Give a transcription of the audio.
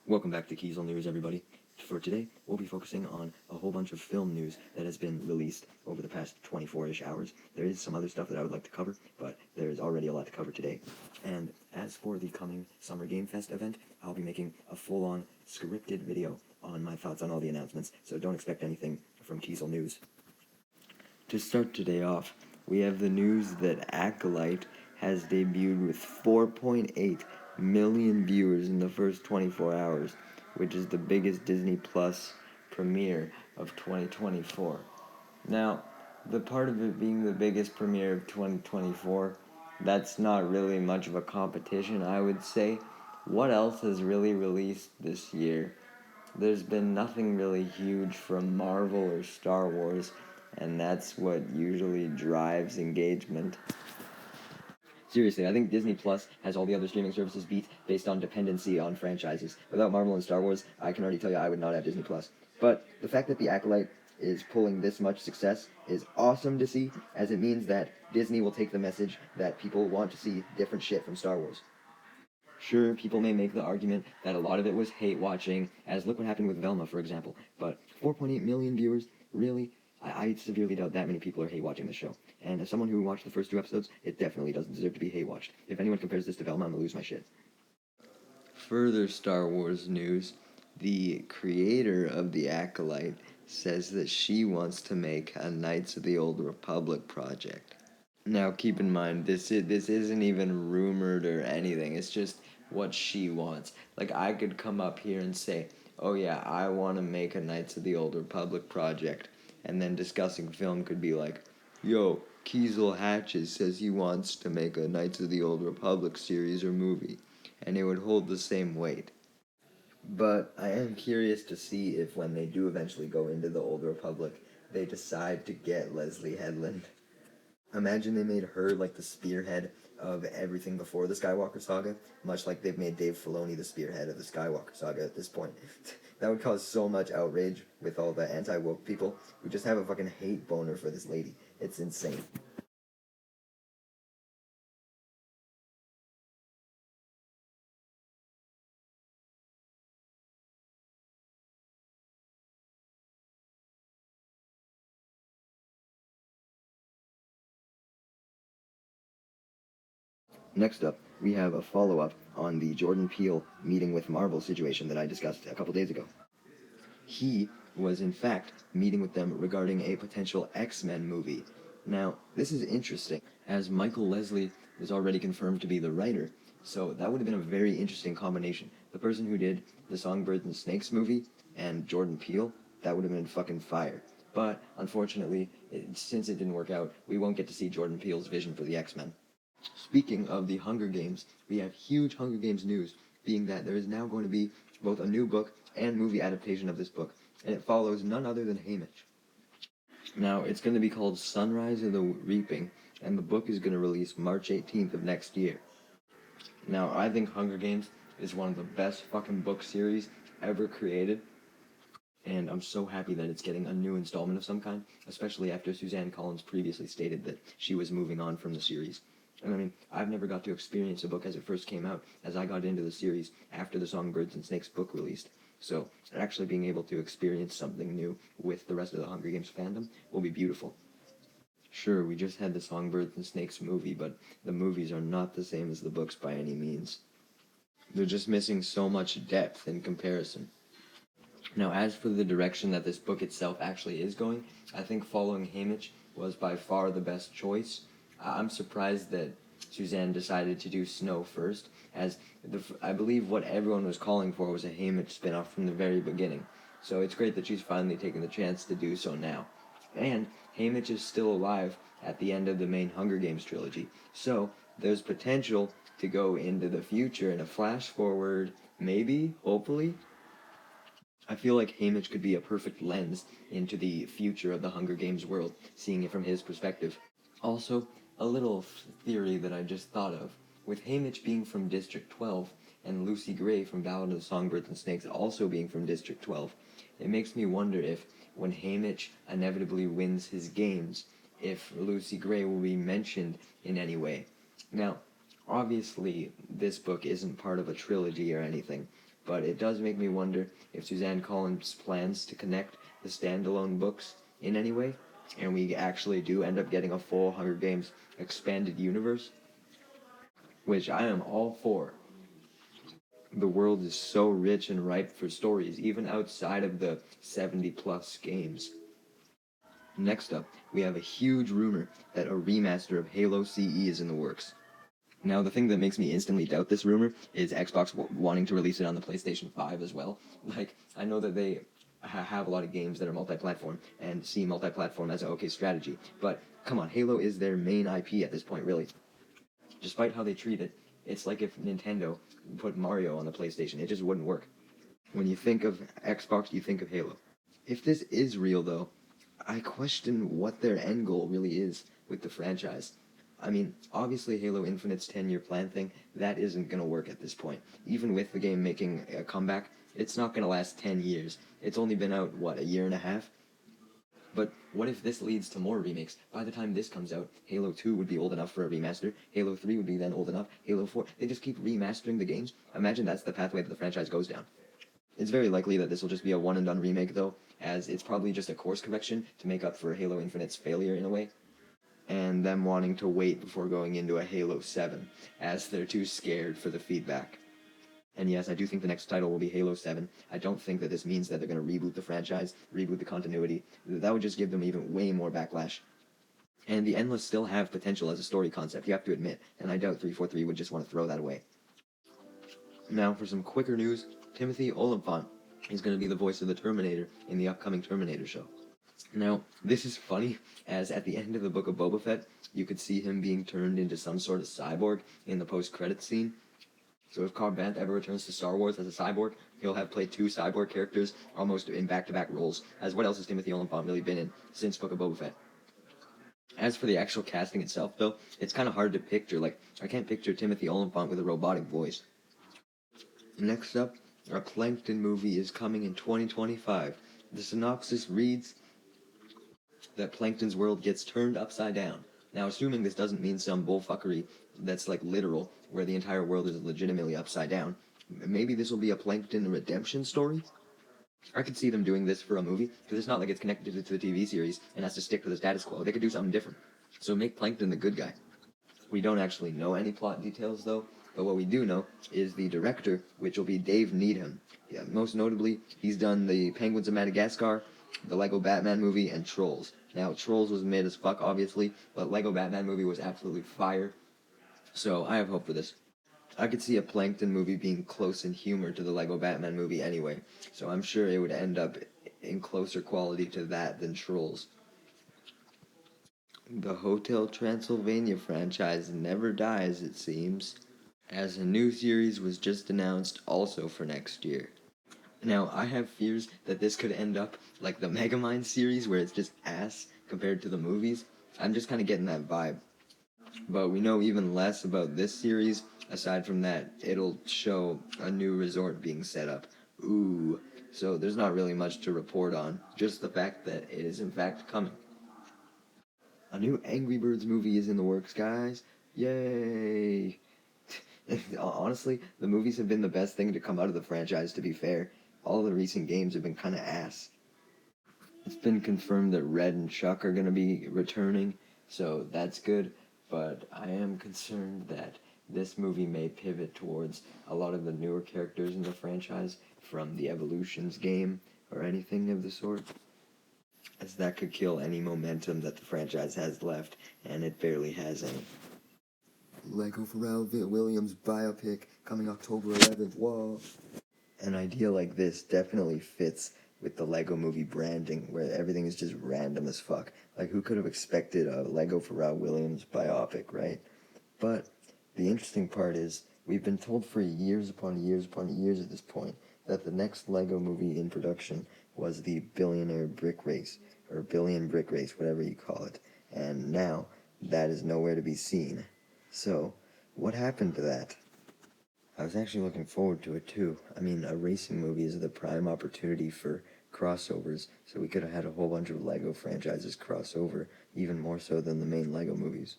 Welcome back to Kiesel News, everybody. For today, we'll be focusing on a whole bunch of film news that has been released over the past 24-ish hours. There is some other stuff that I would like to cover, but there is already a lot to cover today. And as for the coming Summer Game Fest event, I'll be making a full-on scripted video on my thoughts on all the announcements, so don't expect anything from Kiesel News. To start today off, we have the news that Acolyte has debuted with 4.8 million viewers in the first 24 hours, which is the biggest Disney Plus premiere of 2024. Now, the part of it being the biggest premiere of 2024, that's not really much of a competition, I would say. What else has really released this year? There's been nothing really huge from Marvel or Star Wars, and that's what usually drives engagement. Seriously, I think Disney Plus has all the other streaming services beat based on dependency on franchises. Without Marvel and Star Wars, I can already tell you I would not have Disney Plus. But the fact that The Acolyte is pulling this much success is awesome to see, as it means that Disney will take the message that people want to see different shit from Star Wars. Sure, people may make the argument that a lot of it was hate watching, as look what happened with Velma, for example. But 4.8 million viewers, really? I severely doubt that many people are hate watching this show. And as someone who watched the first 2 episodes, it definitely doesn't deserve to be hate watched. If anyone compares this to Velma, I'm gonna lose my shit. Further Star Wars news, the creator of The Acolyte says that she wants to make a Knights of the Old Republic project. Now, keep in mind, this isn't even rumored or anything. It's just what she wants. Like, I could come up here and say, oh yeah, I want to make a Knights of the Old Republic project. And then discussing film could be like, yo, Kiesel Hatches says he wants to make a Knights of the Old Republic series or movie. And it would hold the same weight. But I am curious to see if when they do eventually go into the Old Republic, they decide to get Leslie Headland. Imagine they made her like the spearhead of everything before the Skywalker saga, much like they've made Dave Filoni the spearhead of the Skywalker saga at this point. That would cause so much outrage with all the anti-woke people who just have a fucking hate boner for this lady. It's insane. Next up, we have a follow-up on the Jordan Peele meeting with Marvel situation that I discussed a couple days ago. He was in fact meeting with them regarding a potential X-Men movie. Now, this is interesting, as Michael Leslie is already confirmed to be the writer, so that would have been a very interesting combination. The person who did the Songbirds and Snakes movie and Jordan Peele, that would have been fucking fire. But, unfortunately, since it didn't work out, we won't get to see Jordan Peele's vision for the X-Men. Speaking of the Hunger Games, we have huge Hunger Games news, being that there is now going to be both a new book and movie adaptation of this book, and it follows none other than Haymitch. Now, it's going to be called Sunrise of the Reaping, and the book is going to release March 18th of next year. Now, I think Hunger Games is one of the best fucking book series ever created, and I'm so happy that it's getting a new installment of some kind, especially after Suzanne Collins previously stated that she was moving on from the series. And I mean, I've never got to experience a book as it first came out, as I got into the series after the Songbirds and Snakes book released. So, actually being able to experience something new with the rest of the Hunger Games fandom will be beautiful. Sure, we just had the Songbirds and Snakes movie, but the movies are not the same as the books by any means. They're just missing so much depth in comparison. Now, as for the direction that this book itself actually is going, I think following Haymitch was by far the best choice. I'm surprised that Suzanne decided to do Snow first, as I believe what everyone was calling for was a Haymitch spin-off from the very beginning. So it's great that she's finally taken the chance to do so now. And Haymitch is still alive at the end of the main Hunger Games trilogy, so there's potential to go into the future in a flash forward, maybe, hopefully. I feel like Haymitch could be a perfect lens into the future of the Hunger Games world, seeing it from his perspective. Also, a little theory that I just thought of. With Haymitch being from District 12, and Lucy Gray from Ballad of the Songbirds and Snakes also being from District 12, it makes me wonder if, when Haymitch inevitably wins his games, if Lucy Gray will be mentioned in any way. Now, obviously, this book isn't part of a trilogy or anything, but it does make me wonder if Suzanne Collins plans to connect the standalone books in any way, and we actually do end up getting a full Hunger Games expanded universe, which I am all for. The world is so rich and ripe for stories, even outside of the 70 plus games. Next up, we have a huge rumor that a remaster of Halo CE is in the works. Now, the thing that makes me instantly doubt this rumor is Xbox wanting to release it on the PlayStation 5 as well. Like, I know that they have a lot of games that are multi-platform and see multi-platform as an okay strategy, but come on, Halo is their main IP at this point, really. Despite how they treat it, it's like if Nintendo put Mario on the PlayStation. It just wouldn't work. When you think of Xbox, you think of Halo. If this is real, though, I question what their end goal really is with the franchise. I mean, obviously Halo Infinite's 10-year plan thing, that isn't going to work at this point. Even with the game making a comeback, it's not going to last 10 years. It's only been out, what, a year and a half? But what if this leads to more remakes? By the time this comes out, Halo 2 would be old enough for a remaster, Halo 3 would be then old enough, Halo 4, they just keep remastering the games. Imagine that's the pathway that the franchise goes down. It's very likely that this will just be a one-and-done remake, though, as it's probably just a course correction to make up for Halo Infinite's failure in a way, and them wanting to wait before going into a Halo 7, as they're too scared for the feedback. And yes, I do think the next title will be Halo 7. I don't think that this means that they're going to reboot the franchise, reboot the continuity. That would just give them even way more backlash. And the Endless still have potential as a story concept, you have to admit, and I doubt 343 would just want to throw that away. Now, for some quicker news, Timothy Olyphant is going to be the voice of the Terminator in the upcoming Terminator show. Now, this is funny, as at the end of the Book of Boba Fett, you could see him being turned into some sort of cyborg in the post-credits scene. So if Cobb Vanth ever returns to Star Wars as a cyborg, he'll have played two cyborg characters almost in back-to-back roles, as what else has Timothy Olyphant really been in since Book of Boba Fett? As for the actual casting itself, though, it's kind of hard to picture. Like, I can't picture Timothy Olyphant with a robotic voice. Next up, a Plankton movie is coming in 2025. The synopsis reads that Plankton's world gets turned upside down. Now, assuming this doesn't mean some bullfuckery that's like literal, where the entire world is legitimately upside down, maybe this will be a Plankton redemption story? I could see them doing this for a movie, because it's not like it's connected to the TV series and has to stick to the status quo. They could do something different. So make Plankton the good guy. We don't actually know any plot details, though, but what we do know is the director, which will be Dave Needham. Yeah, most notably, he's done the Penguins of Madagascar, the Lego Batman movie, and Trolls. Now, Trolls was mid as fuck, obviously, but Lego Batman movie was absolutely fire, so I have hope for this. I could see a Plankton movie being close in humor to the Lego Batman movie anyway, so I'm sure it would end up in closer quality to that than Trolls. The Hotel Transylvania franchise never dies, it seems, as a new series was just announced also for next year. Now, I have fears that this could end up like the Megamind series, where it's just ass compared to the movies. I'm just kind of getting that vibe. But we know even less about this series, aside from that it'll show a new resort being set up. Ooh, so there's not really much to report on, just the fact that it is in fact coming. A new Angry Birds movie is in the works, guys. Yay! Honestly, the movies have been the best thing to come out of the franchise, to be fair. All the recent games have been kinda ass. It's been confirmed that Red and Chuck are gonna be returning, so that's good, but I am concerned that this movie may pivot towards a lot of the newer characters in the franchise from the Evolutions game or anything of the sort, as that could kill any momentum that the franchise has left, and it barely has any. Lego Pharrell Williams biopic coming October 11th, whoa! An idea like this definitely fits with the Lego movie branding, where everything is just random as fuck. Like, who could have expected a Lego Pharrell Williams biopic, right? But the interesting part is, we've been told for years upon years upon years at this point that the next Lego movie in production was the Billionaire Brick Race, or Billion Brick Race, whatever you call it. And now, that is nowhere to be seen. So, what happened to that? I was actually looking forward to it too. I mean, a racing movie is the prime opportunity for crossovers, so we could have had a whole bunch of Lego franchises cross over, even more so than the main Lego movies.